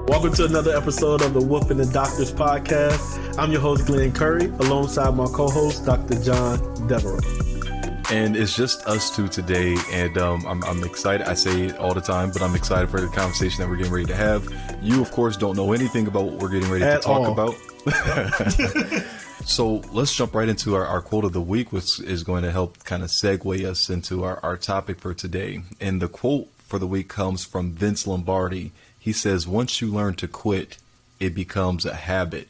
Welcome to another episode of the Wolf and the Doctors podcast. I'm your host, Glenn Curry, alongside my co-host, Dr. John Devereaux. And it's just us two today, and I'm excited. I say it all the time, but I'm excited for the conversation that we're getting ready to have. You, of course, don't know anything about what we're getting ready to talk about. So let's jump right into our quote of the week, which is going to help kind of segue us into our topic for today. And the quote for the week comes from Vince Lombardi. He says, "Once you learn to quit, it becomes a habit."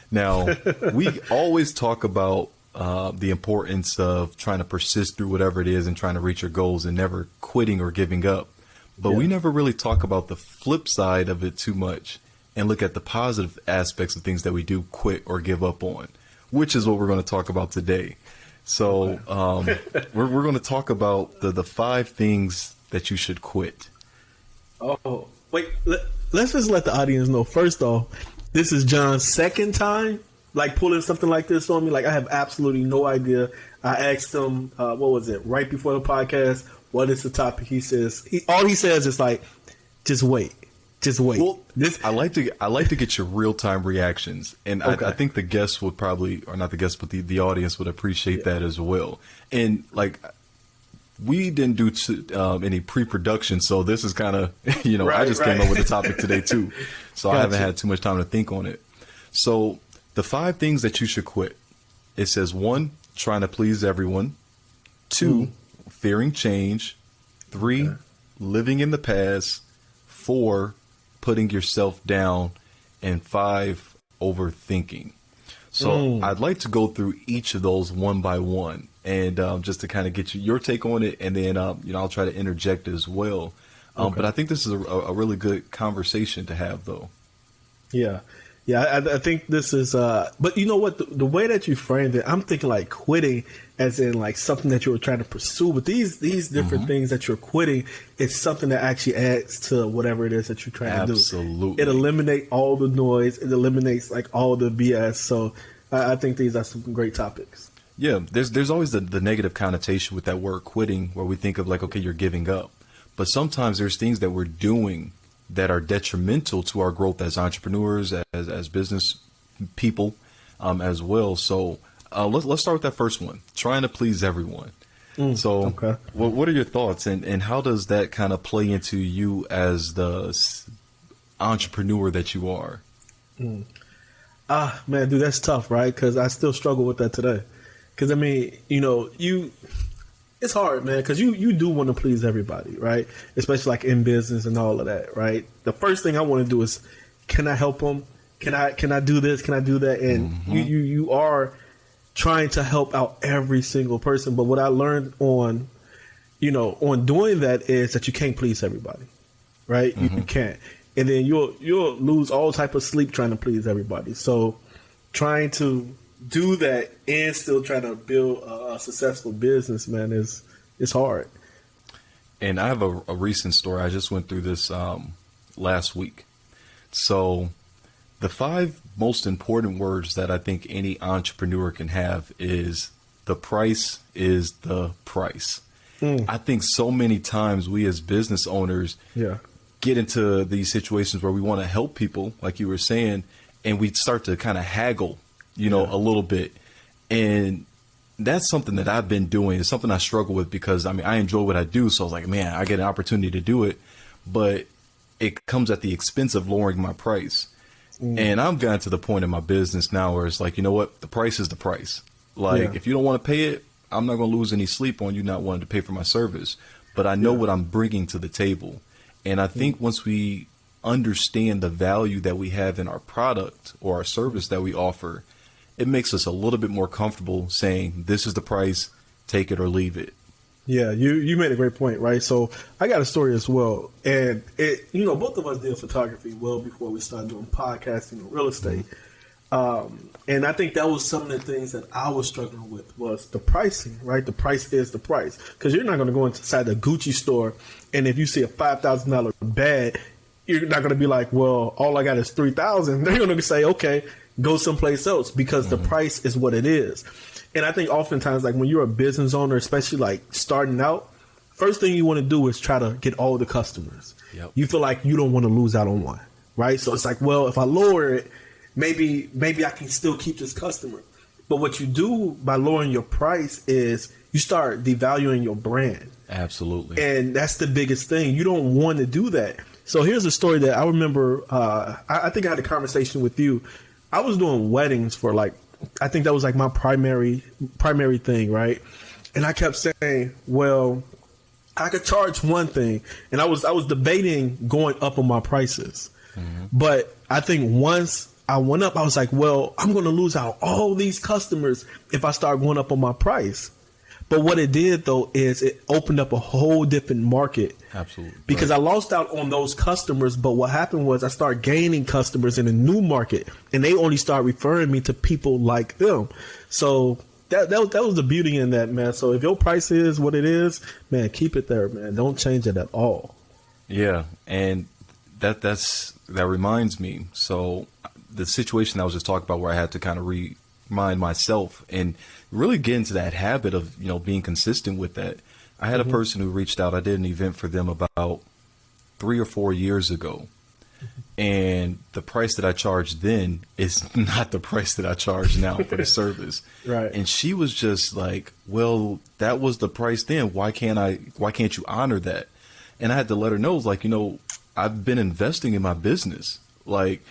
Now, we always talk about the importance of trying to persist through whatever it is and trying to reach your goals and never quitting or giving up. But we never really talk about the flip side of it too much and look at the positive aspects of things that we do quit or give up on, which is what we're going to talk about today. So we're going to talk about the 5 things that you should quit. Oh, wait, let's just let the audience know. First off, this is John's second time like pulling something like this on me. Like, I have absolutely no idea. I asked him, what was it, right before the podcast, what is the topic? He says, all he says is like, just wait. Well, I like to get your real time reactions, and okay. I think the guests would probably, or not the guests, but the audience would appreciate that as well. And like, we didn't do any pre-production, so this is kind of, I just came up with the topic today too, so I haven't had too much time to think on it. So the 5 things that you should quit. It says 1, trying to please everyone. 2, fearing change. 3, living in the past. 4, putting yourself down. And 5, overthinking. So I'd like to go through each of those one by one, and just to kind of get your take on it, and then I'll try to interject as well. But I think this is a really good conversation to have, though. Yeah, I think this is, but you know what, the way that you framed it, I'm thinking like quitting as in like something that you were trying to pursue, but these different things that you're quitting, it's something that actually adds to whatever it is that you're trying to do. Absolutely. It eliminates all the noise. It eliminates like all the BS. So I think these are some great topics. Yeah, there's always the negative connotation with that word quitting, where we think of like, okay, you're giving up. But sometimes there's things that we're doing that are detrimental to our growth as entrepreneurs, as business people, as well. So let's start with that first one, trying to please everyone. So what are your thoughts, and how does that kind of play into you as the entrepreneur that you are? Man, dude, that's tough, right? Because I still struggle with that today. Because, I mean, it's hard, man, because you do want to please everybody, right? Especially like in business and all of that, right? The first thing I want to do is, can I help them? Can I do this? Can I do that? And you are trying to help out every single person. But what I learned on doing that is that you can't please everybody, right? You can't. And then you'll lose all type of sleep trying to please everybody. So trying to do that and still trying to build a successful business, man, is hard. And I have a recent story. I just went through this last week. So the 5 most important words that I think any entrepreneur can have is, the price is the price. I think so many times we as business owners get into these situations where we want to help people, like you were saying, and we start to kind of haggle a little bit. And that's something that I've been doing. It's something I struggle with because, I mean, I enjoy what I do. So I was like, man, I get an opportunity to do it, but it comes at the expense of lowering my price. And I've gotten to the point in my business now where it's like, you know what? The price is the price. Like, if you don't want to pay it, I'm not going to lose any sleep on you not wanting to pay for my service. But I know what I'm bringing to the table. And I think once we understand the value that we have in our product or our service that we offer, it makes us a little bit more comfortable saying, this is the price, take it or leave it. Yeah, you made a great point, right? So I got a story as well. And both of us did photography well before we started doing podcasting and real estate. And I think that was some of the things that I was struggling with was the pricing, right? The price is the price. Because you're not going to go inside the Gucci store, and if you see a $5,000 bag, you're not going to be like, well, all I got is $3,000. They're going to say, okay, go someplace else, because the price is what it is. And I think oftentimes, like when you're a business owner, especially like starting out, first thing you want to do is try to get all the customers. Yep. You feel like you don't want to lose out on one, right? So it's like, well, if I lower it, maybe I can still keep this customer. But what you do by lowering your price is you start devaluing your brand. Absolutely. And that's the biggest thing. You don't want to do that. So here's a story that I remember. I think I had a conversation with you. I was doing weddings for I think that was like my primary thing, right? And I kept saying, well, I could charge one thing, and I was debating going up on my prices. Mm-hmm. But I think once I went up, I was like, well, I'm going to lose out all these customers if I start going up on my price. But what it did, though, is it opened up a whole different market. Absolutely. Because right. I lost out on those customers. But what happened was I started gaining customers in a new market, and they only started referring me to people like them. So that was the beauty in that, man. So if your price is what it is, man, keep it there, man. Don't change it at all. Yeah. And that reminds me. So the situation I was just talking about where I had to kind of remind myself and really get into that habit of, being consistent with that. I had a person who reached out. I did an event for them about 3 or 4 years ago. And the price that I charged then is not the price that I charge now for the service. Right. And she was just like, well, that was the price then. Why can't you honor that? And I had to let her know, like, I've been investing in my business. Like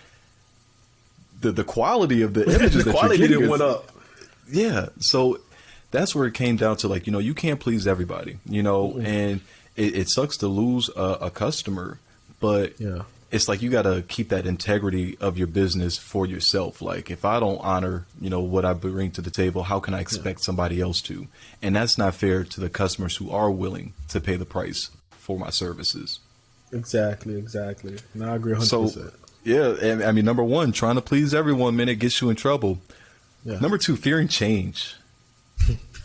the quality of the images the that quality you're getting went up. Yeah. So that's where it came down to, like, you can't please everybody, and it sucks to lose a customer, but yeah. It's like you got to keep that integrity of your business for yourself. Like, if I don't honor, what I bring to the table, how can I expect somebody else to? And that's not fair to the customers who are willing to pay the price for my services. Exactly. No, I agree 100%. So, yeah, and I mean, number one, trying to please everyone, man, it gets you in trouble. Yeah. Number two, fearing change.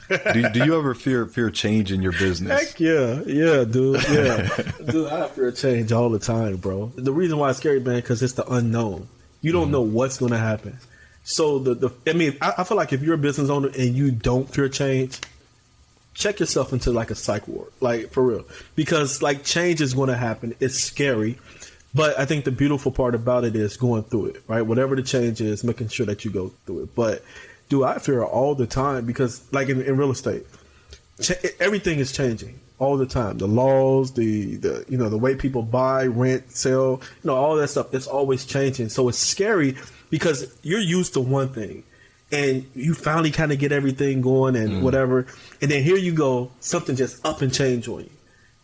do you ever fear change in your business? Heck yeah, dude. Yeah, dude, I fear change all the time, bro. The reason why it's scary, man, because it's the unknown. You don't know what's going to happen. So I feel like if you're a business owner and you don't fear change, check yourself into like a psych ward, like for real, because like change is going to happen. It's scary. But I think the beautiful part about it is going through it, right? Whatever the change is, making sure that you go through it. But, dude, I fear all the time because, like in real estate, everything is changing all the time. The laws, the way people buy, rent, sell, all that stuff, it's always changing. So it's scary because you're used to one thing and you finally kind of get everything going and whatever. And then here you go, something just up and change on you.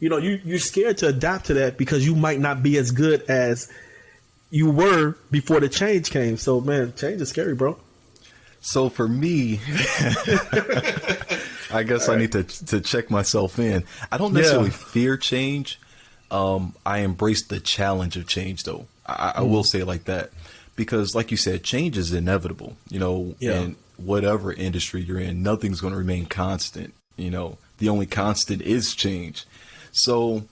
You're scared to adapt to that because you might not be as good as you were before the change came. So, man, change is scary, bro. So for me, I guess I need to check myself in. I don't necessarily fear change. I embrace the challenge of change, though. I will say it like that. Because, like you said, change is inevitable. In whatever industry you're in, nothing's going to remain constant. The only constant is change. So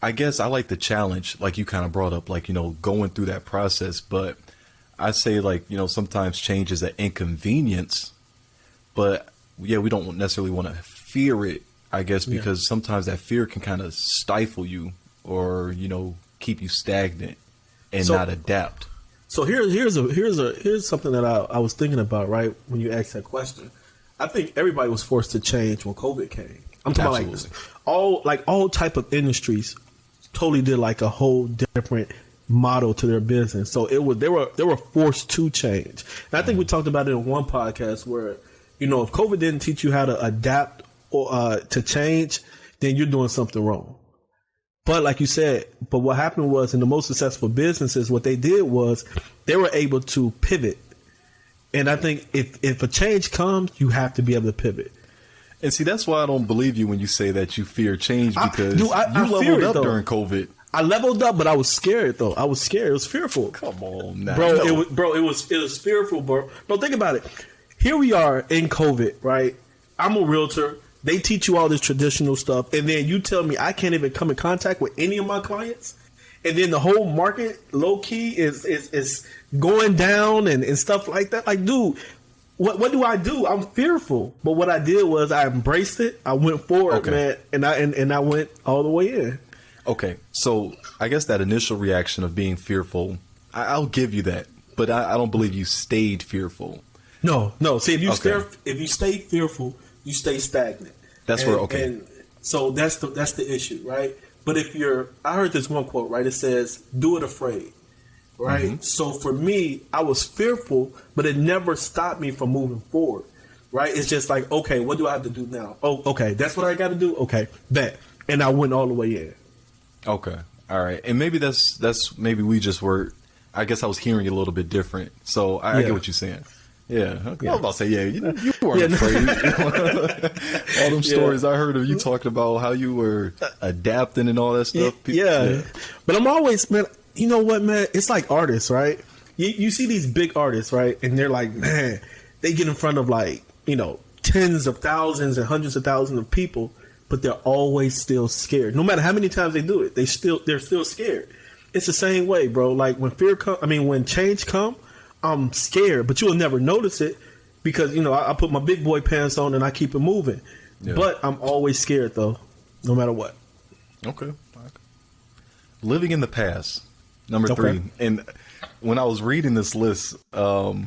I guess I like the challenge, like you kind of brought up, like, going through that process. But I say, like, sometimes change is an inconvenience. But, yeah, we don't necessarily want to fear it, I guess, because sometimes that fear can kind of stifle you or, keep you stagnant and not adapt. So here's something that I was thinking about, right, when you asked that question. I think everybody was forced to change when COVID came. I'm talking about all type of industries totally did like a whole different model to their business. So they were forced to change. And I think we talked about it in one podcast where, if COVID didn't teach you how to adapt or to change, then you're doing something wrong. But like you said, what happened was in the most successful businesses, what they did was they were able to pivot. And I think if a change comes, you have to be able to pivot. And see, that's why I don't believe you when you say that you fear change, because you leveled up during COVID. I leveled up, but I was scared, though. I was scared. It was fearful. Come on now. It was fearful, bro. Bro, think about it. Here we are in COVID, right? I'm a realtor. They teach you all this traditional stuff, and then you tell me I can't even come in contact with any of my clients, and then the whole market, low key, is going down and stuff like that. Like, dude, what do I do? I'm fearful. But what I did was I embraced it. I went forward, man, and I went all the way in. Okay, so I guess that initial reaction of being fearful, I'll give you that, but I don't believe you stayed fearful. No. See, if you Okay. stay fearful, you stay stagnant. That's where okay. And so that's the issue, right? But I heard this one quote, right? It says, "Do it afraid." Right. Mm-hmm. So for me, I was fearful, but it never stopped me from moving forward. Right. It's just like, okay, what do I have to do now? Oh, okay, that's what I got to do. Okay, bet. And I went all the way in. Okay. All right. And maybe that's maybe we just were. I guess I was hearing it a little bit different. So I get what you're saying. Yeah. Okay. I was about to say, you weren't afraid. All them stories I heard of you talking about how you were adapting and all that stuff. Yeah. But I'm always, man, you know what, man? It's like artists, right? You see these big artists, right? And they're like, man, they get in front of like, tens of thousands and hundreds of thousands of people, but they're always still scared. No matter how many times they do it, they're still scared. It's the same way, bro. Like when change come, I'm scared, but you'll never notice it because, I put my big boy pants on and I keep it moving. Yeah. But I'm always scared though, no matter what. Okay. Living in the past. Number 3. And when I was reading this list, I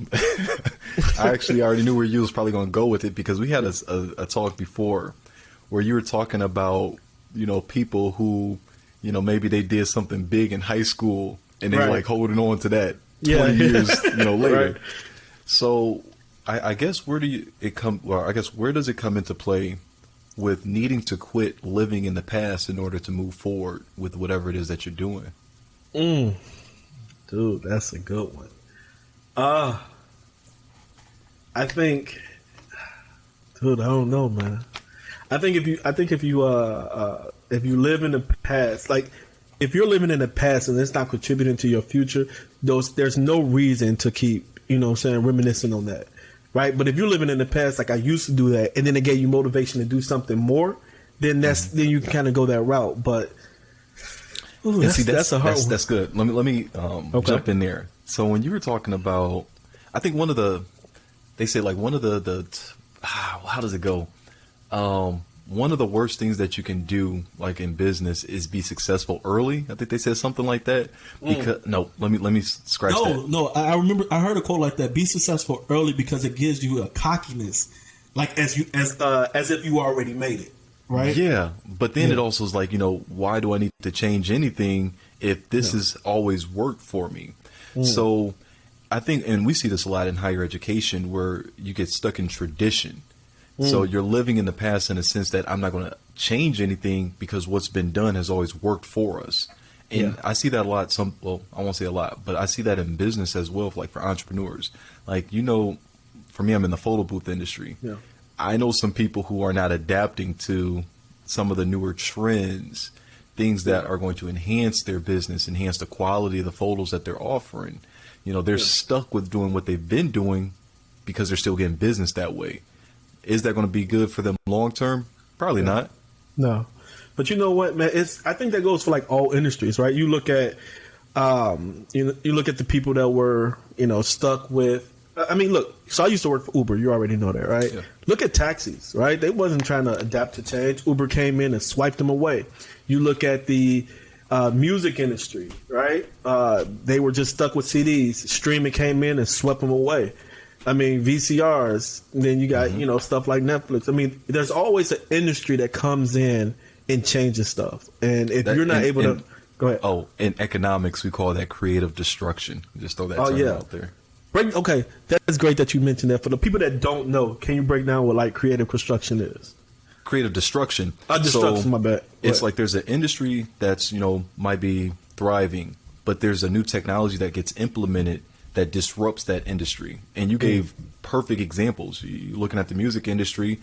actually already knew where you was probably going to go with it because we had a talk before where you were talking about, people who, maybe they did something big in high school and they're like holding on to that 20 years, later. Right. So I guess where does it come into play with needing to quit living in the past in order to move forward with whatever it is that you're doing? Dude, that's a good one. I think, dude, I don't know, man. I think if you live in the past, like if you're living in the past and it's not contributing to your future, there's no reason to keep, reminiscing on that, right? But if you're living in the past, like I used to do that, and then it gave you motivation to do something more, then then you can kind of go that route. But that's a hard one. That's good. Let me jump in there. So when you were talking about, I think they say like one of the how does it go? One of the worst things that you can do, like in business, is be successful early. I think they said something like that. Because let me scratch that. No, I remember I heard a quote like that. Be successful early because it gives you a cockiness, like as if you already made it. Right. Yeah, but then it also is like, why do I need to change anything if this has always worked for me? So I think, and we see this a lot in higher education where you get stuck in tradition. So you're living in the past in a sense that I'm not going to change anything because what's been done has always worked for us. And I see that a lot. I won't say a lot, but I see that in business as well, like for entrepreneurs. Like, for me, I'm in the photo booth industry. Yeah. I know some people who are not adapting to some of the newer trends, things that are going to enhance their business, enhance the quality of the photos that they're offering. They're stuck with doing what they've been doing because they're still getting business that way. Is that going to be good for them long term? Probably not. No. But you know what, man? I think that goes for like all industries, right? You look at you look at the people that were, stuck with, look, so I used to work for Uber. You already know that, right? Yeah. Look at taxis, right? They wasn't trying to adapt to change. Uber came in and swiped them away. You look at the music industry, right? They were just stuck with CDs. Streaming came in and swept them away. VCRs. Then you got, stuff like Netflix. There's always an industry that comes in and changes stuff. And if you're not able to, go ahead. Oh, in economics, we call that creative destruction. Just throw that term out there. Okay, that's great that you mentioned that. For the people that don't know, can you break down what like creative construction is? Creative destruction. My bad. It's like there's an industry that's, might be thriving, but there's a new technology that gets implemented that disrupts that industry. And you gave perfect examples. You're looking at the music industry,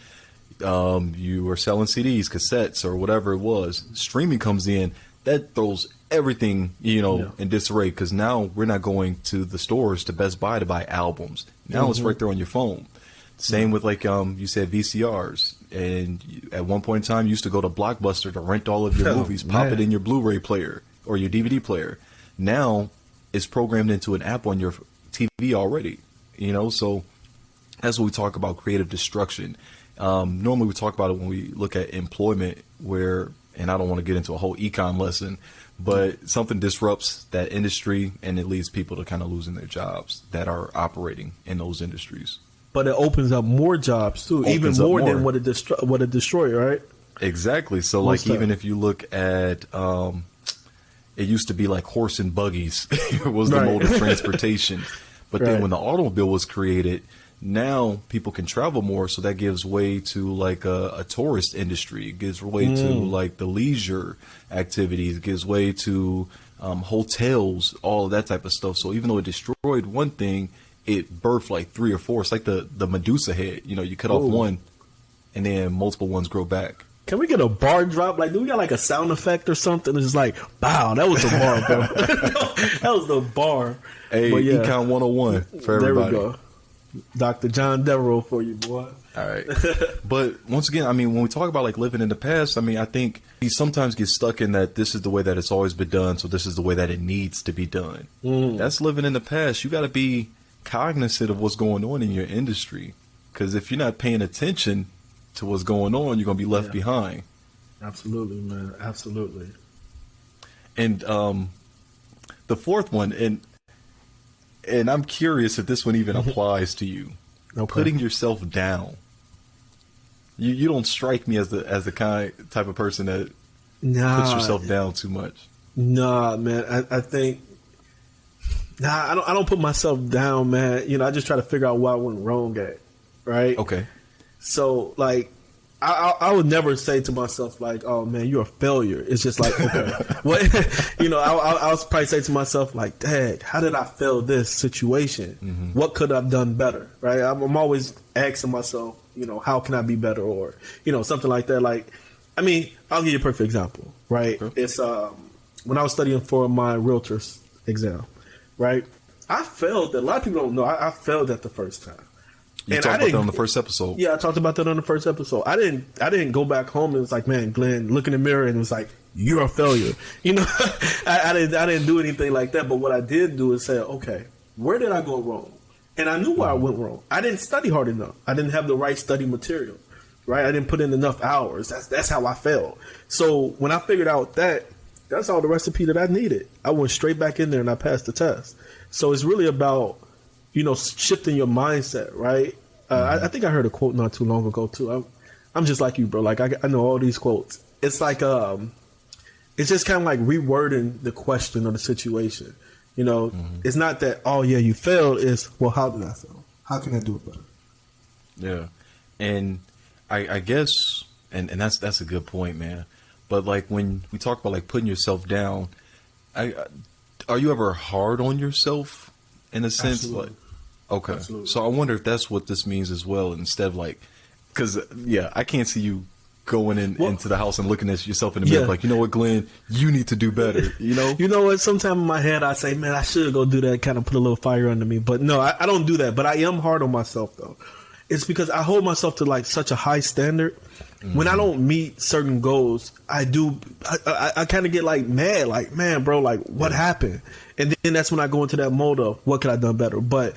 you were selling CDs, cassettes, or whatever it was. Streaming comes in, that throws everything, in disarray, because now we're not going to the stores to Best Buy to buy albums. Now it's right there on your phone. Same with like you said VCRs, and at one point in time you used to go to Blockbuster to rent all of your movies, pop it in your Blu-ray player or your DVD player. Now it's programmed into an app on your TV already, so that's what we talk about, creative destruction. Normally we talk about it when we look at employment, where and I don't want to get into a whole econ lesson, but something disrupts that industry and it leads people to kind of losing their jobs that are operating in those industries. But it opens up more jobs too, even more than what it destroyed, right? Exactly. So like even if you look at it used to be like horse and buggies was the mode of transportation. But then when the automobile was created, now people can travel more. So that gives way to like a tourist industry. It gives way to like the leisure activities. It gives way to hotels, all of that type of stuff. So even though it destroyed one thing, it birthed like 3 or 4. It's like the Medusa head. You know, you cut off one and then multiple ones grow back. Can we get a bar drop? Like, do we got like a sound effect or something? It's just like, wow, that was a bar, bro. That was the bar. Hey, Econ 101 for everybody. There we go. Dr. John Devereaux for you, boy. All right. But once again, I mean, when we talk about like living in the past, I mean, I think we sometimes get stuck in that this is the way that it's always been done, so this is the way that it needs to be done. That's living in the past. You got to be cognizant of what's going on in your industry, because if you're not paying attention to what's going on, you're going to be left behind. Absolutely, man. Absolutely. And the fourth one, and I'm curious if this one even applies to you. Putting yourself down. You don't strike me as the type of person that puts yourself down too much. Nah, man. I think I don't put myself down, man. You know, I just try to figure out what I went wrong at. Right? Okay. So like I would never say to myself like, oh man, you're a failure. It's just like, okay, what, you know, I'll probably say to myself like, dang, how did I fail this situation? What could I've done better? Right? I'm always asking myself, you know, how can I be better, or, you know, something like that. Like, I mean, I'll give you a perfect example, right? Okay. It's when I was studying for my realtor's exam, right? I failed. A lot of people don't know. I failed that the first time. You talked about that on the first episode. Yeah, I talked about that on the first episode. I didn't go back home and it's like, man, Glenn, look in the mirror and it was like, you're a failure. You know, I didn't do anything like that. But what I did do is say, okay, where did I go wrong? And I knew where I went wrong. I didn't study hard enough. I didn't have the right study material, right? I didn't put in enough hours. That's how I failed. So when I figured out that's all the recipe that I needed. I went straight back in there and I passed the test. So it's really about, you know, shifting your mindset, right? I think I heard a quote not too long ago too. I'm just like you, bro. Like I know all these quotes. It's like it's just kind of like rewording the question or the situation. You know, it's not that, oh yeah, you failed. It's, well, how did I fail? How can I do it better? Yeah, and I guess, and that's a good point, man. But like when we talk about like putting yourself down, are you ever hard on yourself in a sense? Absolutely. Like, okay. Absolutely. So I wonder if that's what this means as well, instead of like, because yeah, I can't see you going into the house and looking at yourself in the mirror like, you know what, Glenn, you need to do better. You know what, sometime in my head I say, man, I should go do that, kind of put a little fire under me. But no, I don't do that. But I am hard on myself though. It's because I hold myself to like such a high standard. When I don't meet certain goals, I kind of get like mad, like, man, bro, like what happened? And then that's when I go into that mode of what could I done better? But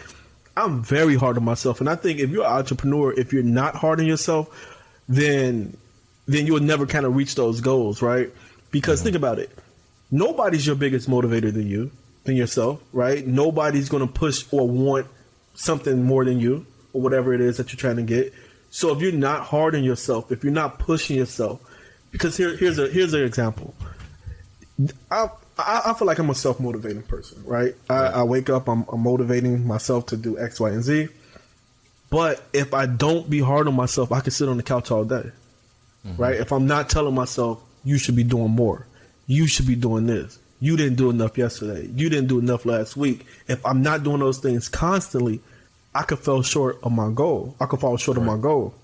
I'm very hard on myself. And I think if you're an entrepreneur, if you're not hard on yourself, then you will never kind of reach those goals, right? Because think about it. Nobody's your biggest motivator than yourself, right? Nobody's going to push or want something more than you or whatever it is that you're trying to get. So if you're not hard on yourself, if you're not pushing yourself, because here's an example. I feel like I'm a self-motivating person, right? I wake up, I'm motivating myself to do X, Y, and Z. But if I don't be hard on myself, I can sit on the couch all day, right? If I'm not telling myself, you should be doing more. You should be doing this. You didn't do enough yesterday. You didn't do enough last week. If I'm not doing those things constantly, I could fall short of my goal. I could fall short of my goal.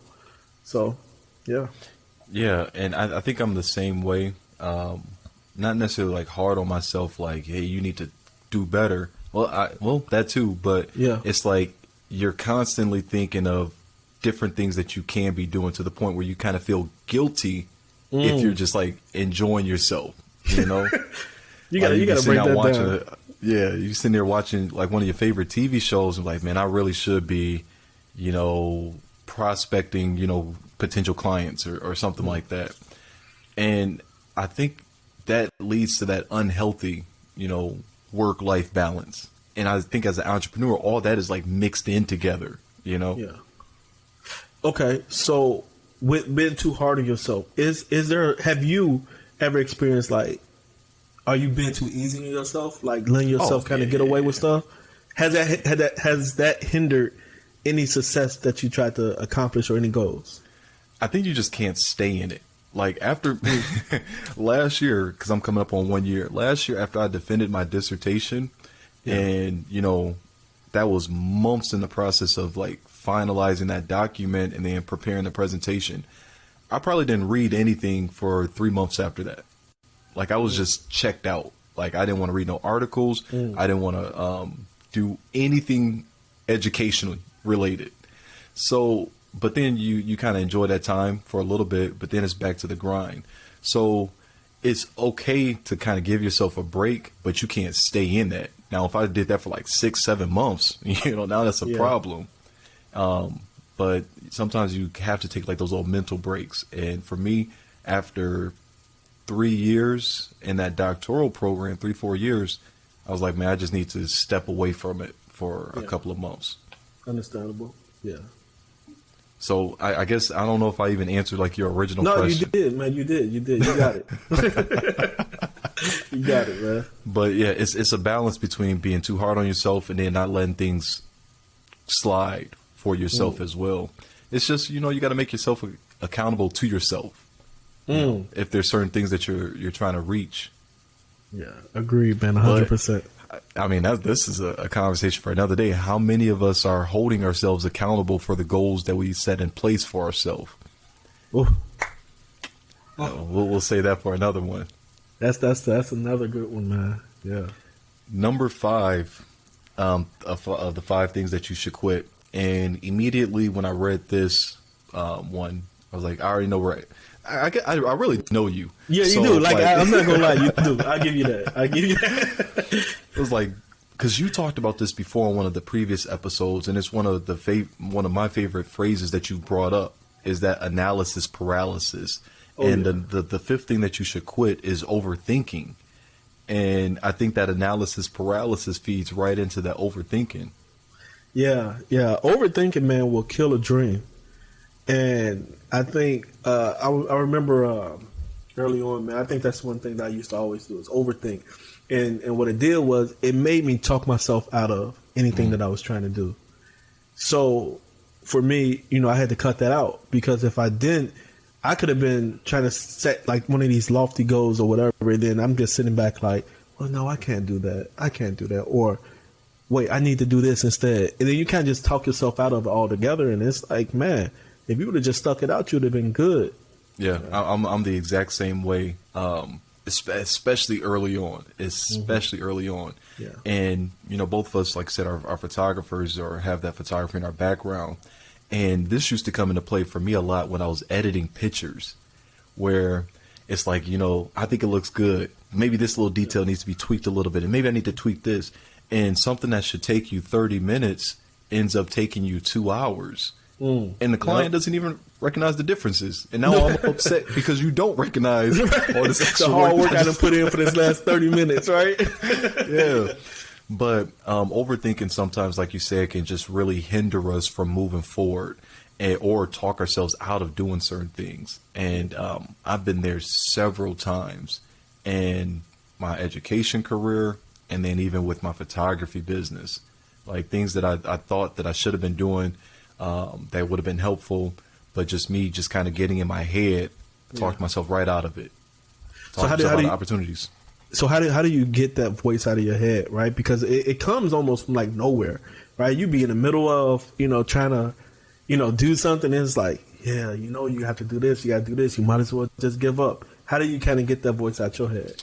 So, yeah. Yeah, and I think I'm the same way. Not necessarily like hard on myself, like, hey, you need to do better. Well, that too, but it's like you're constantly thinking of different things that you can be doing, to the point where you kind of feel guilty if you're just like enjoying yourself, you know? you gotta break that down. You sitting there watching like one of your favorite TV shows and like, man, I really should be, you know, prospecting, you know, potential clients or something like that. And I think that leads to that unhealthy, work-life balance. And I think as an entrepreneur, all that is like mixed in together, Yeah. Okay. So with being too hard on yourself, have you ever experienced like, are you being too easy on yourself? Like letting yourself kind of get away with stuff? Has that hindered any success that you tried to accomplish or any goals? I think you just can't stay in it. Like after last year, because I'm coming up on 1 year, last year after I defended my dissertation, and that was months in the process of like finalizing that document and then preparing the presentation. I probably didn't read anything for 3 months after that. Like I was just checked out. Like I didn't want to read no articles. I didn't want to do anything educationally related. So, but then you kind of enjoy that time for a little bit, but then it's back to the grind. So it's okay to kind of give yourself a break, but you can't stay in that. Now, if I did that for like 6-7 months, now that's a problem. But sometimes you have to take like those little mental breaks. And for me, after 3 years in that doctoral program, 3-4 years, I was like, man, I just need to step away from it for a couple of months. Understandable. Yeah. So I guess I don't know if I even answered like your original question. No, you did, man. You did. You got it. You got it, man. But yeah, it's a balance between being too hard on yourself and then not letting things slide for yourself as well. It's just, you got to make yourself accountable to yourself. If there's certain things that you're trying to reach. Yeah, agreed, man. 100%. I mean, this is a conversation for another day. How many of us are holding ourselves accountable for the goals that we set in place for ourselves? We'll say that for another one. That's another good one, man. Yeah. Number 5 of the 5 things that you should quit. And immediately when I read this one, I was like, I already know where I really know you. Yeah, you do. Like I'm not gonna lie, you do. I give you that. It was like, because you talked about this before in one of the previous episodes, and it's one of my favorite phrases that you brought up is that analysis paralysis. The 5th thing that you should quit is overthinking. And I think that analysis paralysis feeds right into that overthinking. Yeah. Overthinking, man, will kill a dream. And I think I remember early on, man, I think that's one thing that I used to always do is overthink. And what it did was it made me talk myself out of anything that I was trying to do. So for me, I had to cut that out, because if I didn't, I could have been trying to set like one of these lofty goals or whatever. And then I'm just sitting back like, well, no, I can't do that. I can't do that. Or wait, I need to do this instead. And then you kind of just talk yourself out of it altogether. And it's like, man, if you would have just stuck it out, you'd have been good. Yeah, I'm the exact same way, especially early on. Early on. Yeah. And, both of us, like I said, are photographers or have that photography in our background. And this used to come into play for me a lot when I was editing pictures, where it's like, I think it looks good. Maybe this little detail needs to be tweaked a little bit, and maybe I need to tweak this. And something that should take you 30 minutes ends up taking you 2 hours. And the client doesn't even recognize the differences. And now I'm upset because you don't recognize all this extra the hard work I done put in for this last 30 minutes, right? Yeah. But overthinking sometimes, like you said, can just really hinder us from moving forward or talk ourselves out of doing certain things. And I've been there several times in my education career, and then even with my photography business, like things that I thought that I should have been doing that would have been helpful, but just me just kind of getting in my head, talked myself right out of it. So how do you, opportunities. So how do you get that voice out of your head, right? Because it comes almost from like nowhere, right? You be in the middle of, trying to, do something, and it's like, yeah, you have to do this, you got to do this, you might as well just give up. How do you kind of get that voice out your head?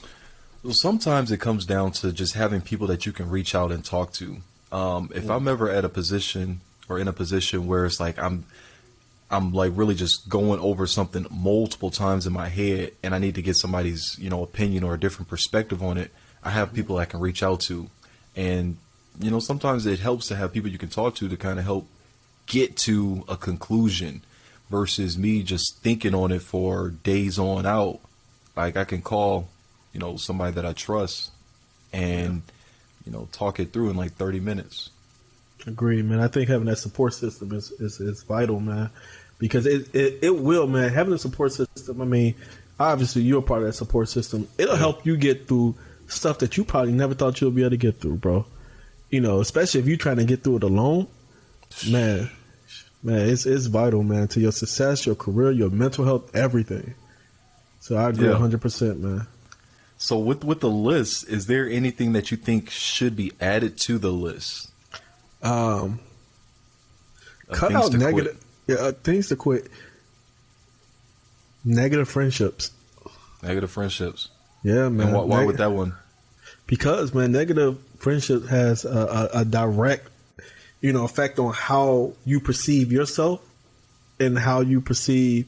Well, sometimes it comes down to just having people that you can reach out and talk to. If I'm ever at a position or in a position where it's like I'm like really just going over something multiple times in my head, and I need to get somebody's, opinion or a different perspective on it, I have people I can reach out to. And, sometimes it helps to have people you can talk to kind of help get to a conclusion versus me just thinking on it for days on out Like I can call, somebody that I trust and, talk it through in like 30 minutes. Agreed, man. I think having that support system is vital, man, because it will, man. Having a support system, I mean, obviously you're a part of that support system. It'll help you get through stuff that you probably never thought you'll be able to get through, bro. Especially if you're trying to get through it alone, man, it's vital, man, to your success, your career, your mental health, everything. So I agree 100%, man. So with the list, is there anything that you think should be added to the list? Cut out negative things to quit. Negative friendships. Negative friendships. Yeah, man. And why with that one? Because, man, negative friendship has a direct, effect on how you perceive yourself and how you perceive,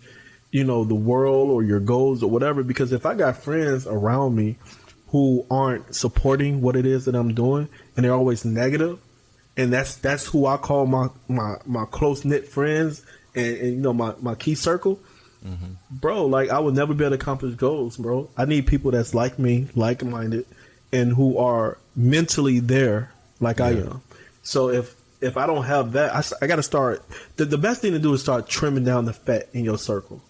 the world or your goals or whatever. Because if I got friends around me who aren't supporting what it is that I'm doing and they're always negative, and that's who I call my close knit friends and my key circle, bro. Like I would never be able to accomplish goals, bro. I need people that's like me, like minded, and who are mentally there, like I am. So if I don't have that, I got to start. The best thing to do is start trimming down the fat in your circle.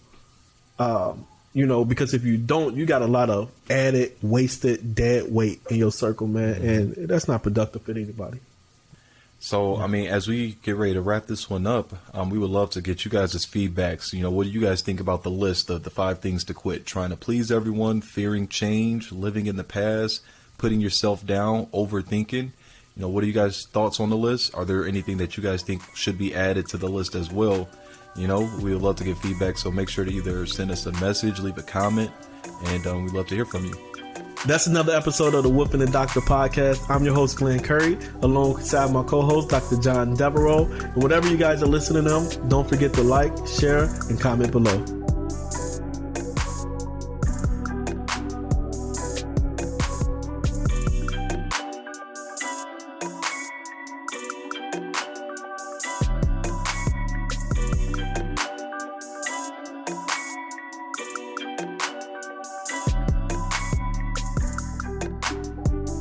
Because if you don't, you got a lot of added, wasted, dead weight in your circle, man, and that's not productive for anybody. So, I mean, as we get ready to wrap this one up, we would love to get you guys' feedbacks. What do you guys think about the list of the 5 things to quit? Trying to please everyone, fearing change, living in the past, putting yourself down, overthinking. What are you guys' thoughts on the list? Are there anything that you guys think should be added to the list as well? We would love to get feedback. So make sure to either send us a message, leave a comment, and we'd love to hear from you. That's another episode of the Whoopin' the Doctor podcast. I'm your host, Glenn Curry, alongside my co-host, Dr. John Devereaux. And whatever you guys are listening to them, don't forget to like, share, and comment below.